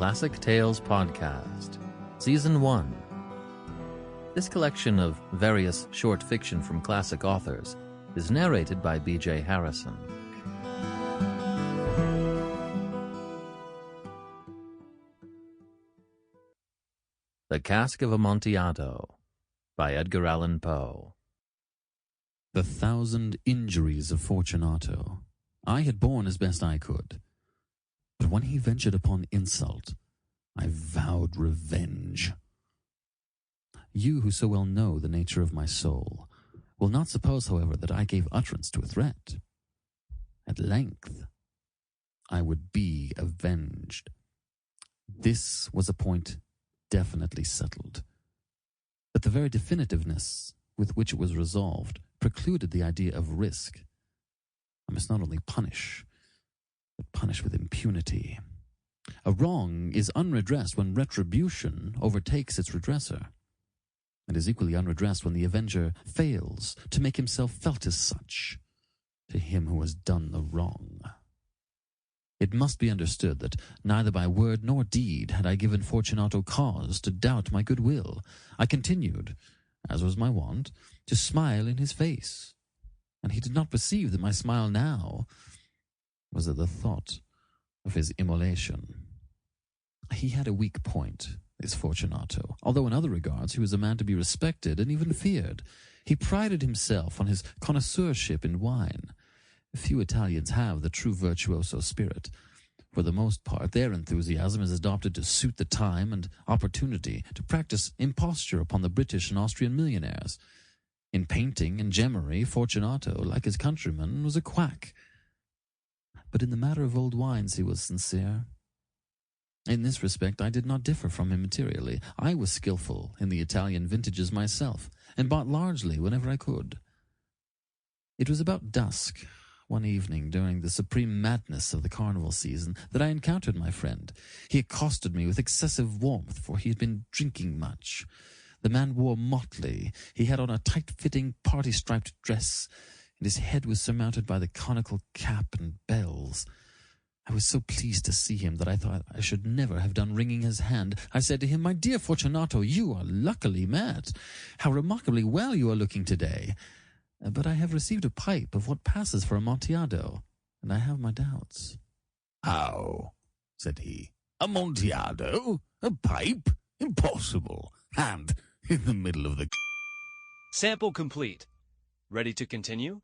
Classic Tales Podcast, Season 1. This collection of various short fiction from classic authors is narrated by B.J.Harrison. The Cask of Amontillado by Edgar Allan Poe. The 1,000 injuries of Fortunato I had borne as best I could. But when he ventured upon insult, I vowed revenge. You who so well know the nature of my soul will not suppose, however, that I gave utterance to a threat. At length, I would be avenged. This was a point definitely settled. But the very definitiveness with which it was resolved precluded the idea of risk. I must not only punish, but punish with impunity. A wrong is unredressed when retribution overtakes its redresser. It is equally unredressed when the avenger fails to make himself felt as such to him who has done the wrong. It must be understood that neither by word nor deed had I given Fortunato cause to doubt my good will. I continued, as was my wont, to smile in his face, and he did not perceive that my smile now was at the thought of his immolation. He had a weak point, this Fortunato, although in other regards he was a man to be respected and even feared. He prided himself on his connoisseurship in wine. Few Italians have the true virtuoso spirit. For the most part, their enthusiasm is adopted to suit the time and opportunity, to practice imposture upon the British and Austrian millionaires. In painting and gemmery, Fortunato, like his countrymen, was a quack. But in the matter of old wines he was sincere. In this respect I did not differ from him materially. I was skillful in the Italian vintages myself, and bought largely whenever I could. It was about dusk, one evening during the supreme madness of the carnival season, that I encountered my friend. He accosted me with excessive warmth, for he had been drinking much. The man wore motley. He had on a tight-fitting, party-striped dress, and his head was surmounted by the conical cap and bells. I was so pleased to see him that I thought I should never have done wringing his hand. I said to him, "My dear Fortunato, you are luckily met. How remarkably well you are looking today. But I have received a pipe of what passes for Amontillado, and I have my doubts." "How?" said he. "Amontillado? A pipe? Impossible. And in the middle of the..." Sample complete. Ready to continue?